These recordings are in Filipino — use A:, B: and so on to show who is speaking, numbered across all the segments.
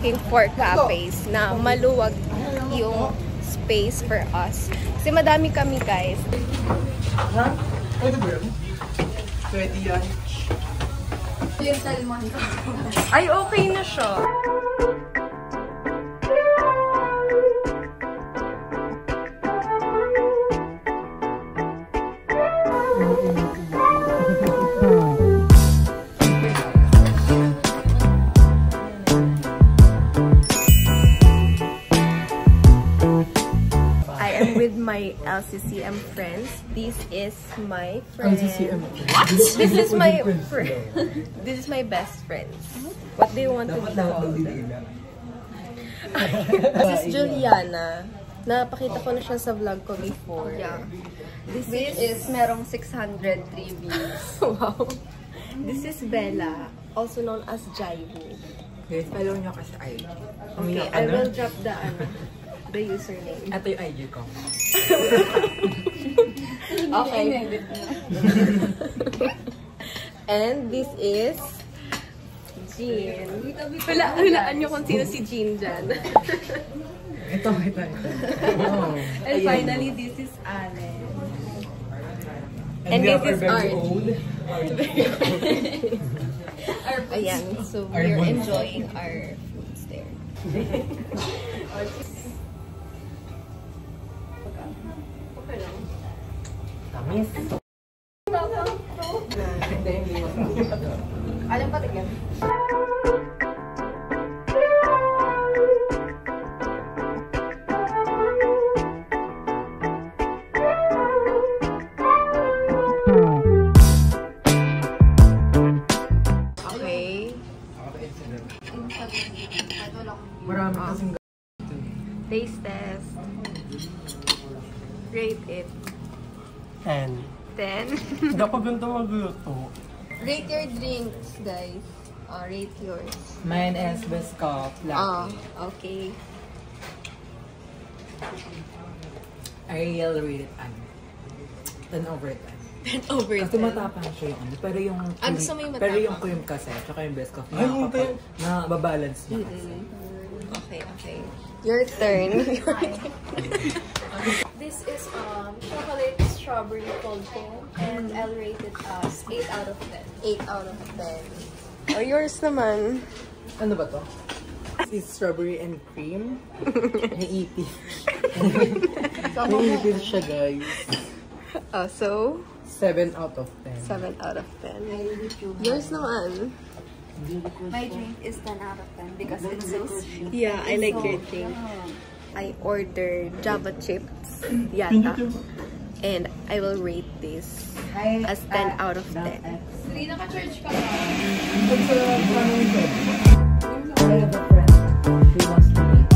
A: looking for cafes na maluwag yung space for us. Kasi madami kami, guys.
B: Ha? Pwede ba yun? Pwede yan.
A: Ay, okay na siya. With my LCCM friends. This is my friend.
B: LCCM?
A: What? This is my friend. This is my best friends. What do you want to be called? This is Juliana. Napakita ko na siya sa vlog ko before. Yeah. This is merong 603 views. Wow. This is Bella, also known as Jaibu.
B: Okay, follow nyo kasi IG.
A: Okay, I will drop the username.
B: Ito yung IG ko.
A: Okay. And this is Jean. Hulaan nyo kung sino si Jean dyan.
B: Ito. Oh.
A: And finally, this is Allen. And this is Art. Ayan, so we're enjoying our foods there.
B: Tamis.
A: Alam pa tigyan. Okay.
B: Marami kasing
A: Taste test. Rate it.
B: 10.
A: 10?
B: Dapat ganito magluto.
A: Rate your drinks, guys. Rate yours.
B: Mine is Biscoff Latte.
A: Okay.
B: I really rate it 10 over 10.
A: 10 over 10.
B: Kasi matapang siya yung ano. Pero yung
A: gusto mo yung matapang?
B: Pero yung cream kasi, tsaka yung Biscoff nababalance niya kasi.
A: Okay. Your turn.
C: This is chocolate strawberry cold foam, and I'll rate it as 8 out of 10.
A: 8 out of 10. Yours naman.
B: Ano ba to? This is strawberry and cream. Naiipis. Naiipis siya, guys.
A: So?
B: 7 out of 10.
A: 7 out of 10. Yours naman.
C: My drink is 10 out of 10 because it's so sweet.
A: Yeah, I like your drink. I ordered Java chips, yata. And I will rate this as 10 out of 10.
C: Hindi naka-charge ka ba?
B: I have a friend. She wants to meet.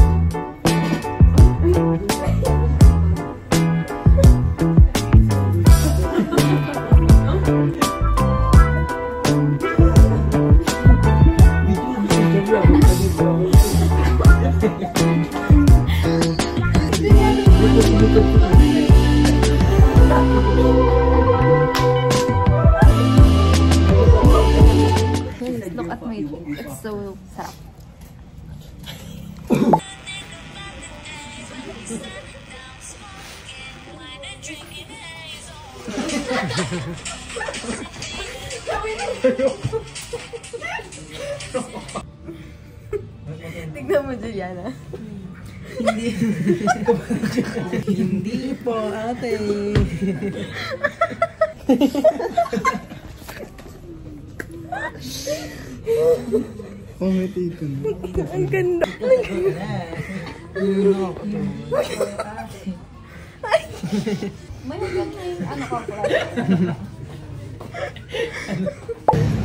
C: Look at my drink. It's so sarap.
A: Tignan mo, Juliana.
B: Hindi po, ate. Pangiti ko na.
A: Ang ganda.
C: May ano ka pala?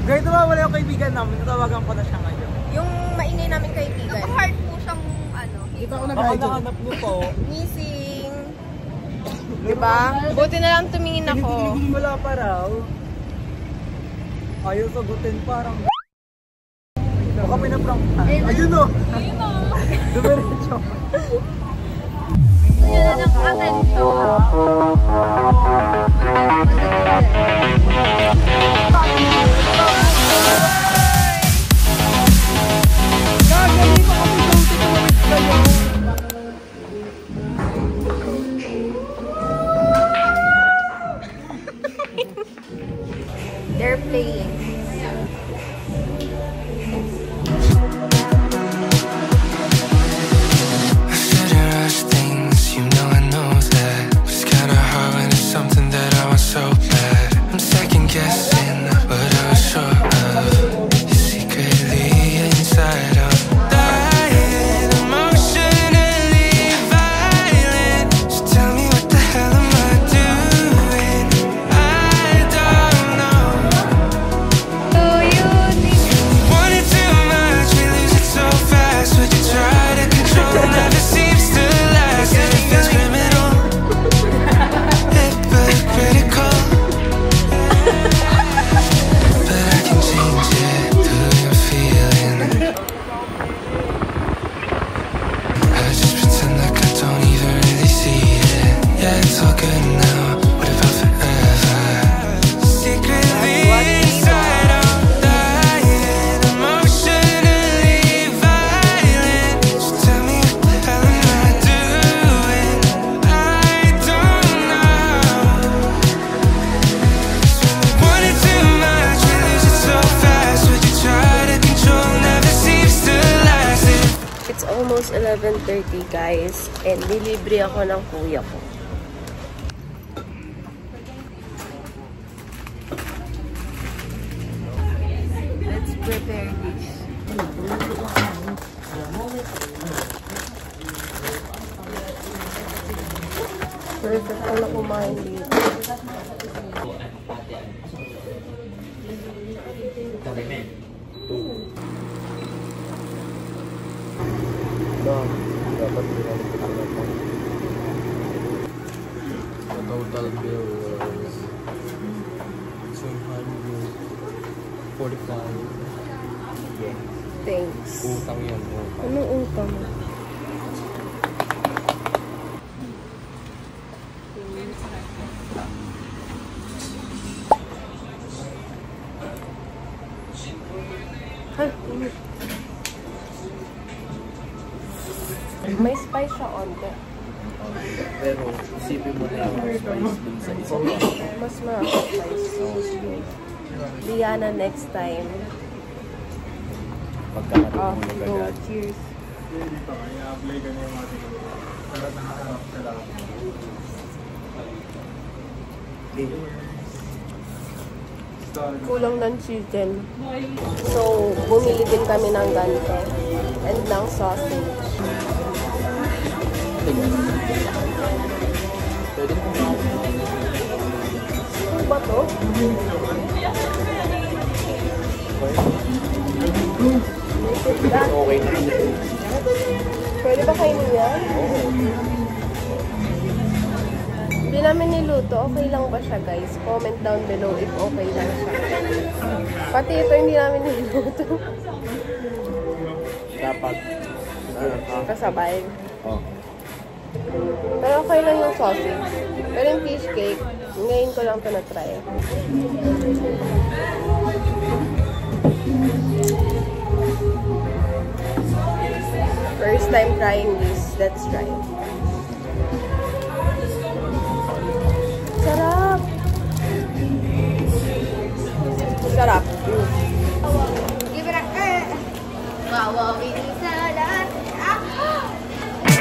B: Guys, wala yung kaibigan namin. Natawagan ko na siya ngayon.
A: Yung maingay namin kaibigan.
C: Heart po siyang ano.
B: Kita ko na guys. Baka nahanap niyo po.
A: Missing. Diba? Buti na lang tumingin ako.
B: Wala pa raw. Ayaw sagutin parang. Baka pinaprank. Ayun o!
C: Ayun o!
B: Dumiretso.
C: Yan na ng attention.
B: Gagaling pa kami
A: They're playing. Almost 11:30 guys, and dilibre ako ng kuya ko. Let's prepare this. Perfect ko na kumain dito.
D: Dapat total bill was 245. Yeah.
A: Thanks.
D: Utang yan.
A: Anong utang? May spice siya onte.
D: Pero isipin mo na yung spice dun sa isang
A: Mas ma-spice. Diana next time.
D: pagkakaroon mo
A: Go,
D: agad.
A: cheers. Kulang ng chicken. So, bumili din kami ng ganito. And ng sausage.
D: Pwede mo
A: Ano ba to?
D: okay na.
A: Pwede ba kainin yan? Hindi namin niluto. Okay lang ba siya, guys? Comment down below if okay lang siya. Pati ito hindi namin niluto.
D: Dapat
A: Kasabay.
D: oh.
A: Pero okay lang yung sausage. Pero yung fish cake, ngayon ko lang ito na-try. First time trying this. Let's try. Sarap! Sarap.
C: Give it a wow, salad.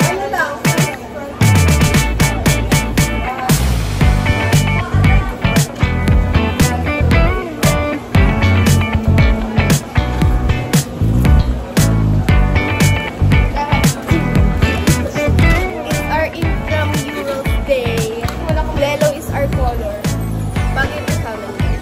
A: Ano lang? Yellow is our color. Bagay mo sa amin.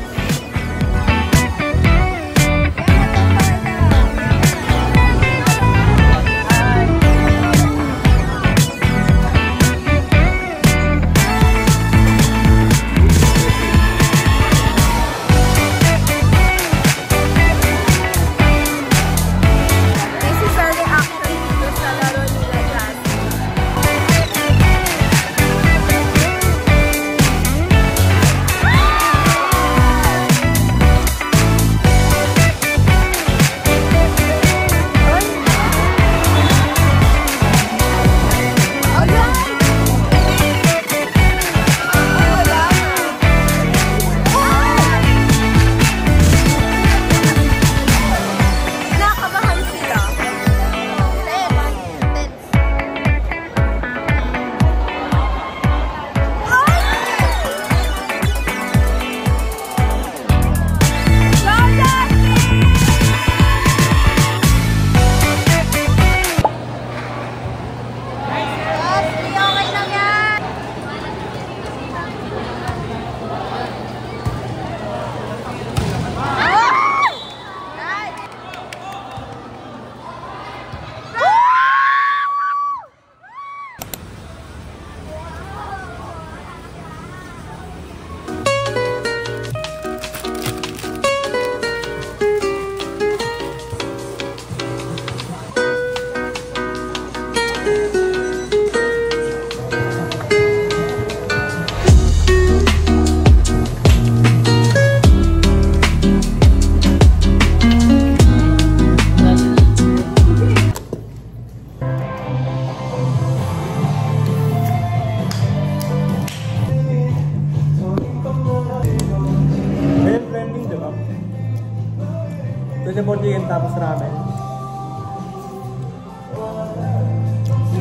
E: Vegetable chicken tapos ramen.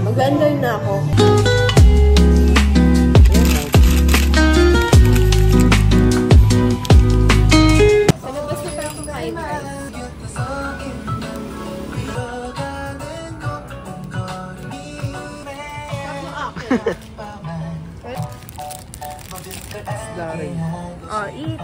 A: Mag-enjoy na ako.
C: Sa labas na parang kumain guys.
B: Larry.
A: Oh, eat.